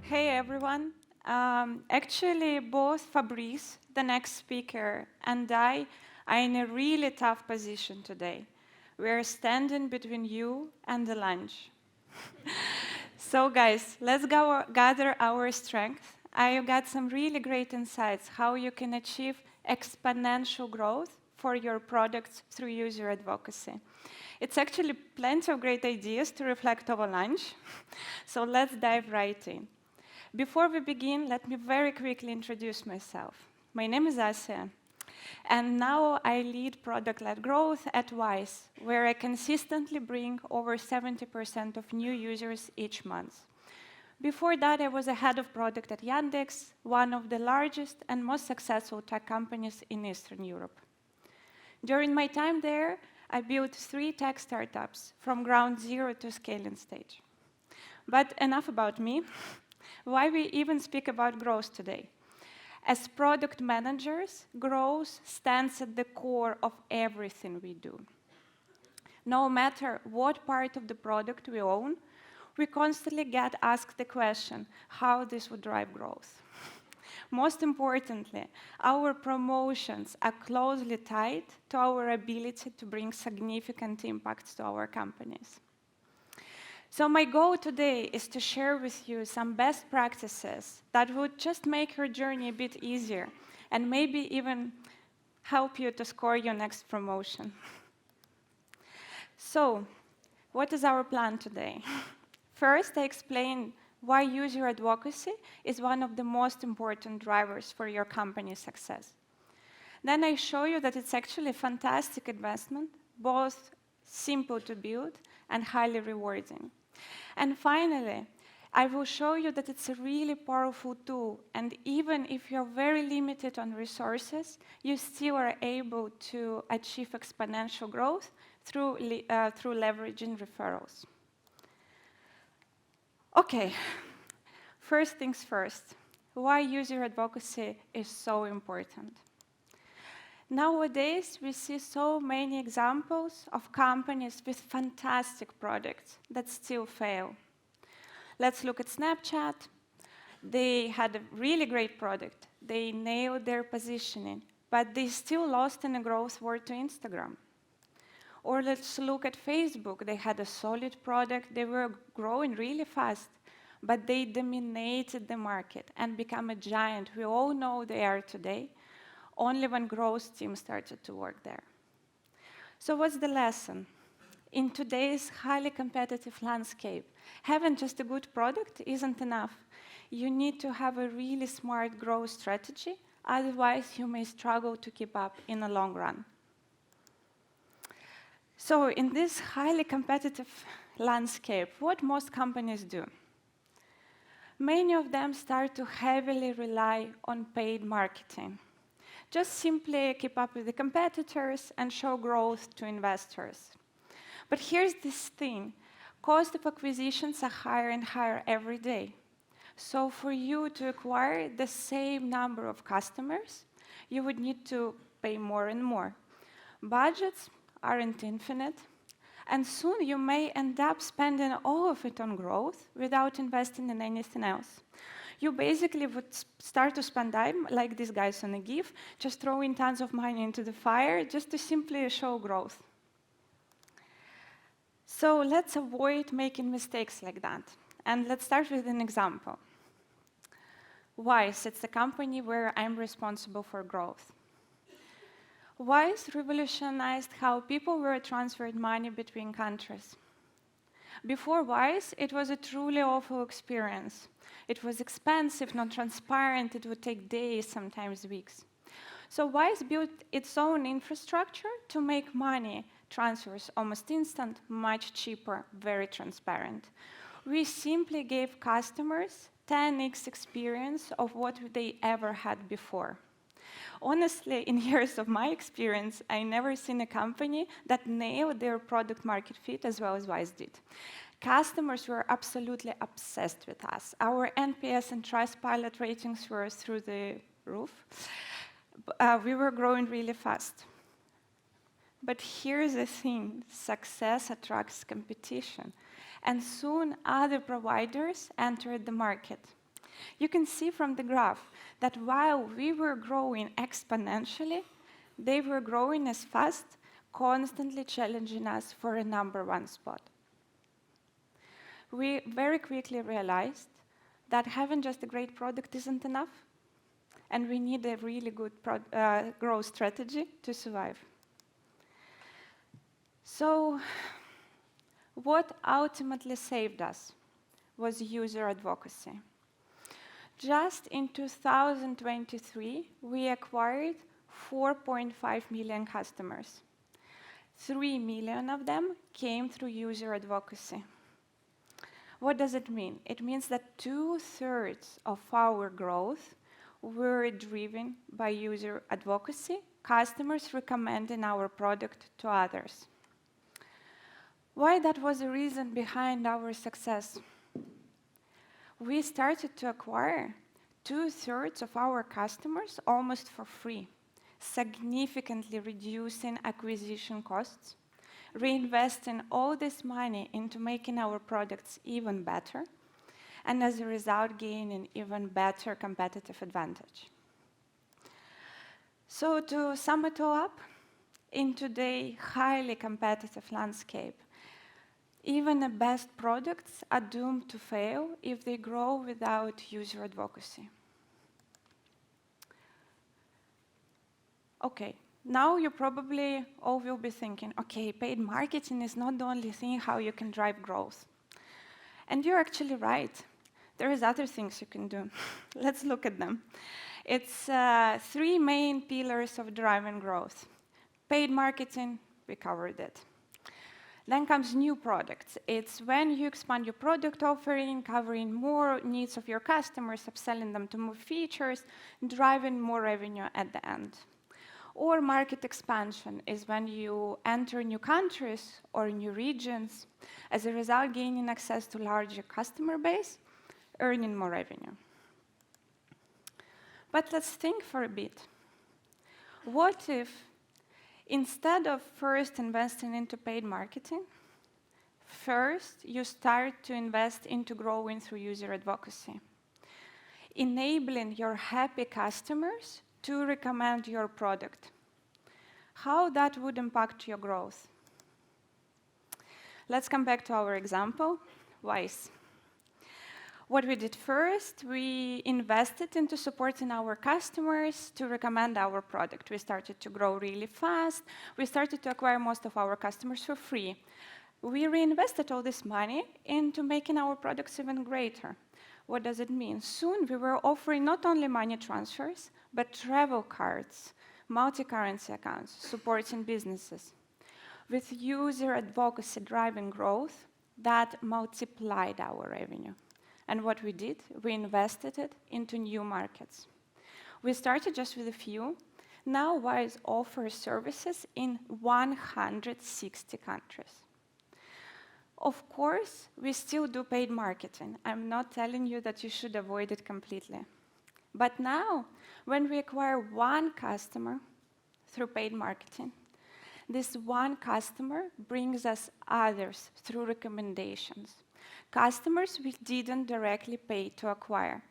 Hey everyone. Actually, both Fabrice, the next speaker, and I are in a really tough position today. We're standing between you and the lunch. So guys, let's go gather our strength. I got some really great insights how you can achieve exponential growth for your products through user advocacy. It's actually plenty of great ideas to reflect over lunch. So let's dive right in. Before we begin, let me very quickly introduce myself. My name is Asya, and now I lead product-led growth at Wise, where I consistently bring over 70% of new users each month. Before that, I was a head of product at Yandex, one of the largest and most successful tech companies in Eastern Europe. During my time there, I built 3 tech startups from ground zero to scaling stage. But enough about me. Why we even speak about growth today? As product managers, growth stands at the core of everything we do. No matter what part of the product we own, we constantly get asked the question, how this would drive growth. Most importantly, our promotions are closely tied to our ability to bring significant impacts to our companies. So my goal today is to share with you some best practices that would just make your journey a bit easier and maybe even help you to score your next promotion. So, what is our plan today? First, I explain why user advocacy is one of the most important drivers for your company's success. Then I show you that it's actually a fantastic investment, both simple to build and highly rewarding. And finally, I will show you that it's a really powerful tool, and even if you're very limited on resources, you still are able to achieve exponential growth through leveraging referrals. Okay, first things first, why user advocacy is so important. Nowadays, we see so many examples of companies with fantastic products that still fail. Let's look at Snapchat. They had a really great product. They nailed their positioning, but they still lost in a growth war to Instagram. Or let's look at Facebook. They had a solid product. They were growing really fast, but they dominated the market and become a giant we all know they are today, only when growth team started to work there. So what's the lesson? In today's highly competitive landscape, having just a good product isn't enough. You need to have a really smart growth strategy, otherwise you may struggle to keep up in the long run. So in this highly competitive landscape, what most companies do? Many of them start to heavily rely on paid marketing. Just simply keep up with the competitors and show growth to investors. But here's this thing. Cost of acquisitions are higher and higher every day. So for you to acquire the same number of customers, you would need to pay more and more. Budgets aren't infinite, and soon you may end up spending all of it on growth without investing in anything else. You basically would start to spend time, like these guys on a GIF, just throwing tons of money into the fire just to simply show growth. So let's avoid making mistakes like that. And let's start with an example. Wise, it's a company where I'm responsible for growth. Wise revolutionized how people were transferred money between countries. Before Wise, it was a truly awful experience. It was expensive, not transparent, it would take days, sometimes weeks. So Wise built its own infrastructure to make money transfers almost instant, much cheaper, very transparent. We simply gave customers 10x experience of what they ever had before. Honestly, in years of my experience, I never seen a company that nailed their product market fit as well as Wise did. Customers were absolutely obsessed with us. Our NPS and Trustpilot ratings were through the roof. We were growing really fast. But here's the thing, success attracts competition. And soon other providers entered the market. You can see from the graph that while we were growing exponentially, they were growing as fast, constantly challenging us for a #1 spot. We very quickly realized that having just a great product isn't enough, and we need a really good growth strategy to survive. So what ultimately saved us was user advocacy. Just in 2023, we acquired 4.5 million customers. 3 million of them came through user advocacy. What does it mean? It means that 2/3 of our growth were driven by user advocacy, customers recommending our product to others. Why that was the reason behind our success? We started to acquire 2/3 of our customers almost for free, significantly reducing acquisition costs, reinvesting all this money into making our products even better, and as a result, gaining even better competitive advantage. So to sum it all up, in today's highly competitive landscape, even the best products are doomed to fail if they grow without user advocacy. Okay, now you probably all will be thinking, okay, paid marketing is not the only thing how you can drive growth. And you're actually right. There is other things you can do. Let's look at them. It's 3 main pillars of driving growth. Paid marketing, we covered it. Then comes new products. It's when you expand your product offering, covering more needs of your customers, upselling them to more features, driving more revenue at the end. Or market expansion is when you enter new countries or new regions, as a result gaining access to larger customer base, earning more revenue. But let's think for a bit. What if instead of first investing into paid marketing, first you start to invest into growing through user advocacy, enabling your happy customers to recommend your product? How that would impact your growth? Let's come back to our example, Wise. What we did first, we invested into supporting our customers to recommend our product. We started to grow really fast. We started to acquire most of our customers for free. We reinvested all this money into making our products even greater. What does it mean? Soon we were offering not only money transfers, but travel cards, multi-currency accounts, supporting businesses. With user advocacy driving growth, that multiplied our revenue. And what we did, we invested it into new markets. We started just with a few. Now Wise offers services in 160 countries. Of course, we still do paid marketing. I'm not telling you that you should avoid it completely. But now, when we acquire one customer through paid marketing, this one customer brings us others through recommendations. Customers we didn't directly pay to acquire.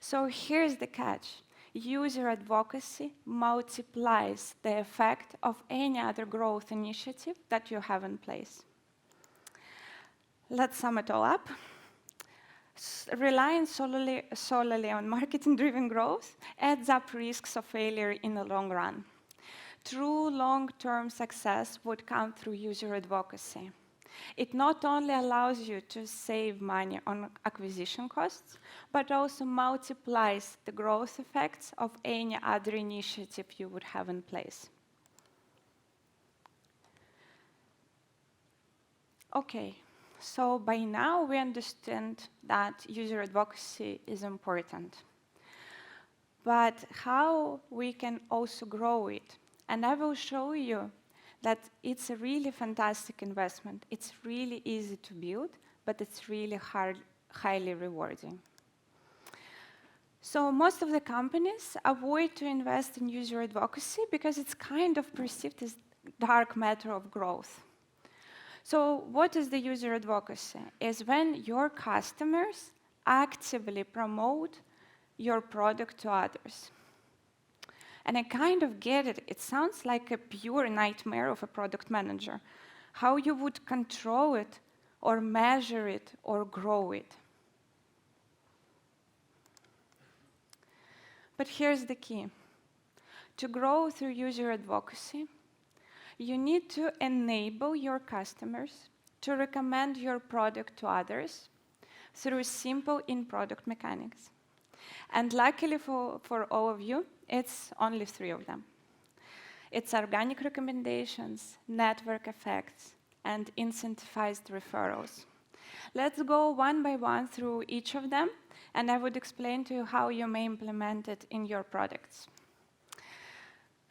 So here's the catch. User advocacy multiplies the effect of any other growth initiative that you have in place. Let's sum it all up. Relying solely on marketing-driven growth adds up risks of failure in the long run. True long-term success would come through user advocacy. It not only allows you to save money on acquisition costs, but also multiplies the growth effects of any other initiative you would have in place. Okay, so by now we understand that user advocacy is important. But how we can also grow it? And I will show you that it's a really fantastic investment. It's really easy to build, but it's really highly rewarding. So most of the companies avoid to invest in user advocacy because it's kind of perceived as dark matter of growth. So what is the user advocacy? Is when your customers actively promote your product to others. And I kind of get it. It sounds like a pure nightmare of a product manager, how you would control it or measure it or grow it. But here's the key. To grow through user advocacy, you need to enable your customers to recommend your product to others through simple in-product mechanics. And luckily for all of you, it's only 3 of them. It's organic recommendations, network effects, and incentivized referrals. Let's go one by one through each of them, and I would explain to you how you may implement it in your products.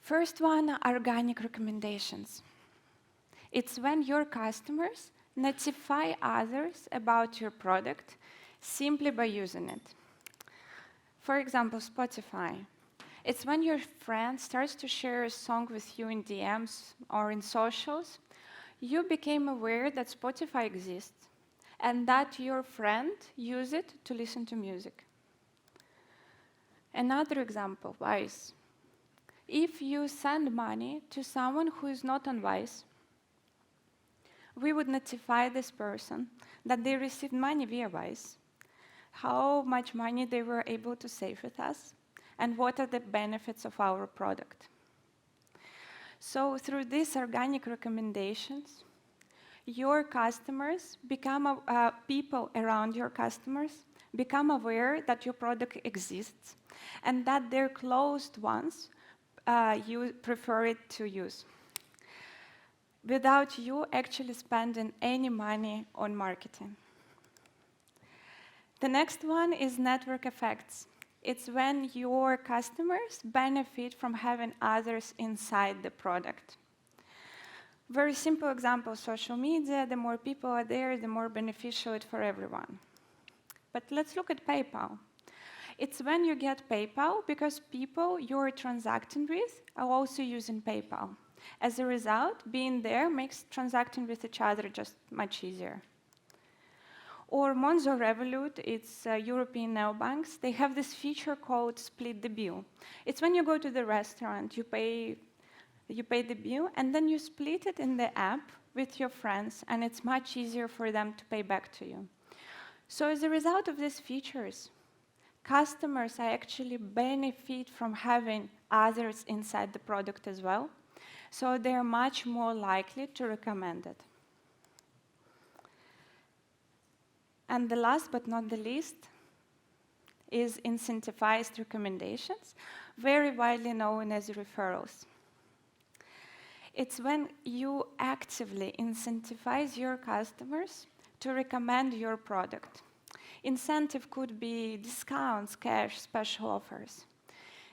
First one, organic recommendations. It's when your customers notify others about your product simply by using it. For example, Spotify. It's when your friend starts to share a song with you in DMs or in socials, you became aware that Spotify exists and that your friend uses it to listen to music. Another example, Wise. If you send money to someone who is not on Wise, we would notify this person that they received money via Wise, how much money they were able to save with us, and what are the benefits of our product. So through these organic recommendations, your customers become, people around your customers become aware that your product exists and that their closed ones you prefer it to use, without you actually spending any money on marketing. The next one is network effects. It's when your customers benefit from having others inside the product. Very simple example, social media, the more people are there, the more beneficial it for everyone. But let's look at PayPal. It's when you get PayPal because people you're transacting with are also using PayPal. As a result, being there makes transacting with each other just much easier. Or Monzo Revolut, it's European neobanks. They have this feature called split the bill. It's when you go to the restaurant, you pay the bill, and then you split it in the app with your friends, and it's much easier for them to pay back to you. So as a result of these features, customers actually benefit from having others inside the product as well, so they're much more likely to recommend it. And the last but not the least is incentivized recommendations, very widely known as referrals. It's when you actively incentivize your customers to recommend your product. Incentive could be discounts, cash, special offers.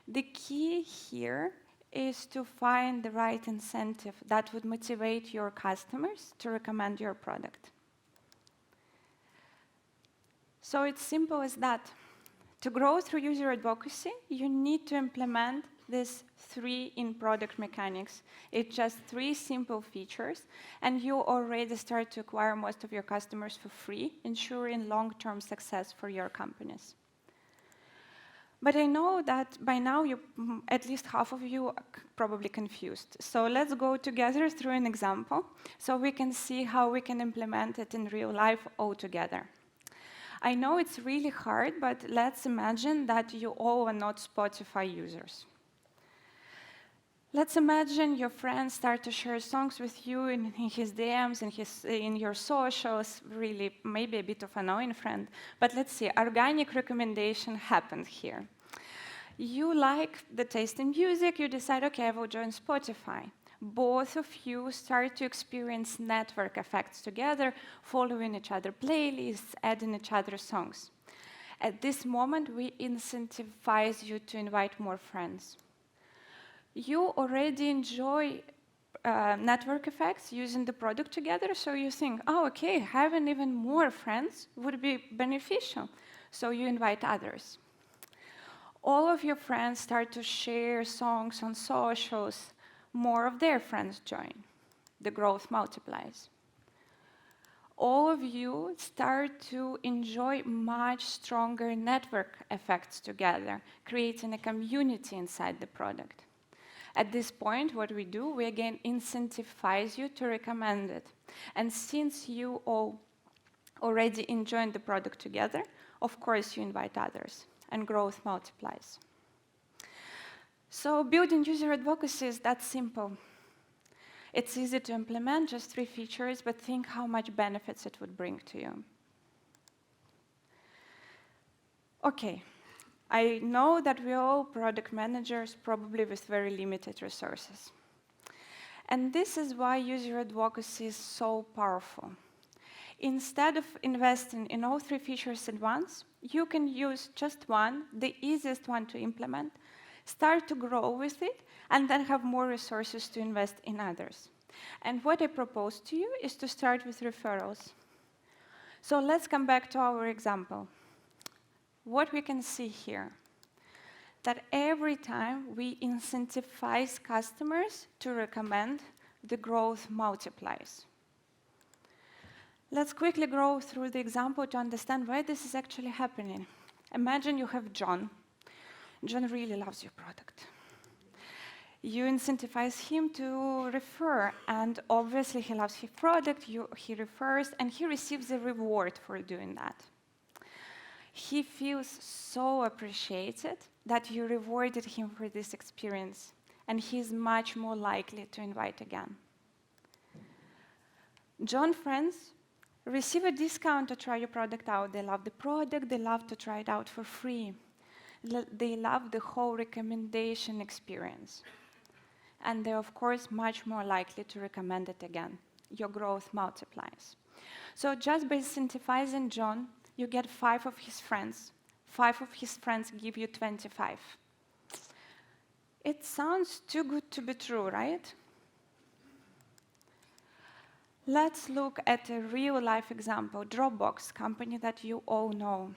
The key here is to find the right incentive that would motivate your customers to recommend your product. So it's simple as that. To grow through user advocacy, you need to implement these 3 in-product mechanics. It's just 3 simple features, and you already start to acquire most of your customers for free, ensuring long-term success for your companies. But I know that by now, at least half of you are probably confused. So let's go together through an example so we can see how we can implement it in real life all together. I know it's really hard, but let's imagine that you all are not Spotify users. Let's imagine your friends start to share songs with you in his DMs, in your socials, really maybe a bit of an annoying friend. But let's see, organic recommendation happened here. You like the taste in music, you decide, okay, I will join Spotify. Both of you start to experience network effects together, following each other playlists, adding each other songs. At this moment, we incentivize you to invite more friends. You already enjoy network effects using the product together, so you think, oh, okay, having even more friends would be beneficial. So you invite others. All of your friends start to share songs on socials. More of their friends join. The growth multiplies. all of you start to enjoy much stronger network effects together, creating a community inside the product. At this point, what we do, we again incentivize you to recommend it. And since you all already enjoyed the product together, of course you invite others, and growth multiplies. So building user advocacy is that simple. It's easy to implement, just 3 features, but think how much benefits it would bring to you. Okay, I know that we're all product managers, probably with very limited resources. And this is why user advocacy is so powerful. Instead of investing in all 3 features at once, you can use just one, the easiest one to implement, start to grow with it, and then have more resources to invest in others. And what I propose to you is to start with referrals. So let's come back to our example. What we can see here, that every time we incentivize customers to recommend, the growth multiplies. Let's quickly go through the example to understand why this is actually happening. Imagine you have John. John really loves your product. You incentivize him to refer, and obviously he loves his product, he refers, and he receives a reward for doing that. He feels so appreciated that you rewarded him for this experience, and he's much more likely to invite again. John's friends receive a discount to try your product out. They love the product, they love to try it out for free. They love the whole recommendation experience. And they're, of course, much more likely to recommend it again. Your growth multiplies. So just by incentivizing John, you get 5 of his friends. 5 of his friends give you 25. It sounds too good to be true, right? Let's look at a real-life example, Dropbox, company that you all know.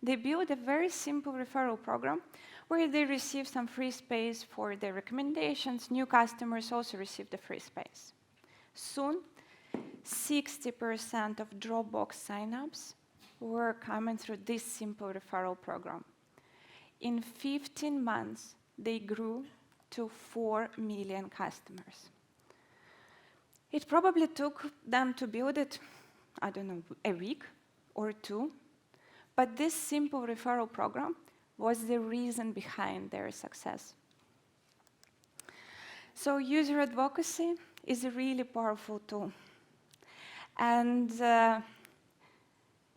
They built a very simple referral program where they receive some free space for their recommendations. New customers also receive the free space. Soon, 60% of Dropbox signups were coming through this simple referral program. In 15 months, they grew to 4 million customers. It probably took them to build it, I don't know, a week or 2. But this simple referral program was the reason behind their success. So user advocacy is a really powerful tool. And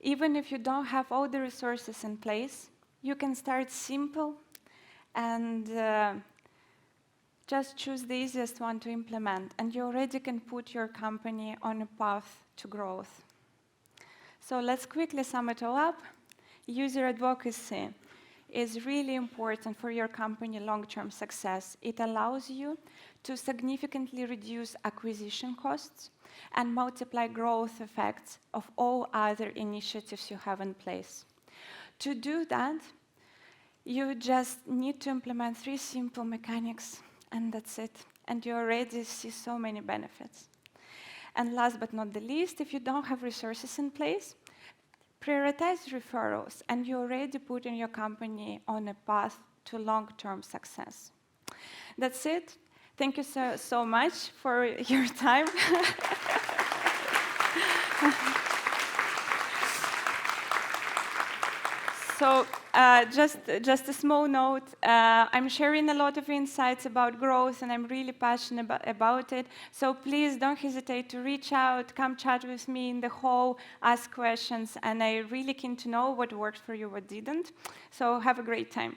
even if you don't have all the resources in place, you can start simple and just choose the easiest one to implement. And you already can put your company on a path to growth. So let's quickly sum it all up. User advocacy is really important for your company long-term success. It allows you to significantly reduce acquisition costs and multiply growth effects of all other initiatives you have in place. To do that, you just need to implement 3 simple mechanics, and that's it. And you already see so many benefits. And last but not the least, if you don't have resources in place, prioritize referrals, and you're already putting your company on a path to long-term success. That's it. Thank you so much for your time. So just a small note, I'm sharing a lot of insights about growth, and I'm really passionate about it. So please don't hesitate to reach out, come chat with me in the hall, ask questions, and I'm really keen to know what worked for you, what didn't. So have a great time.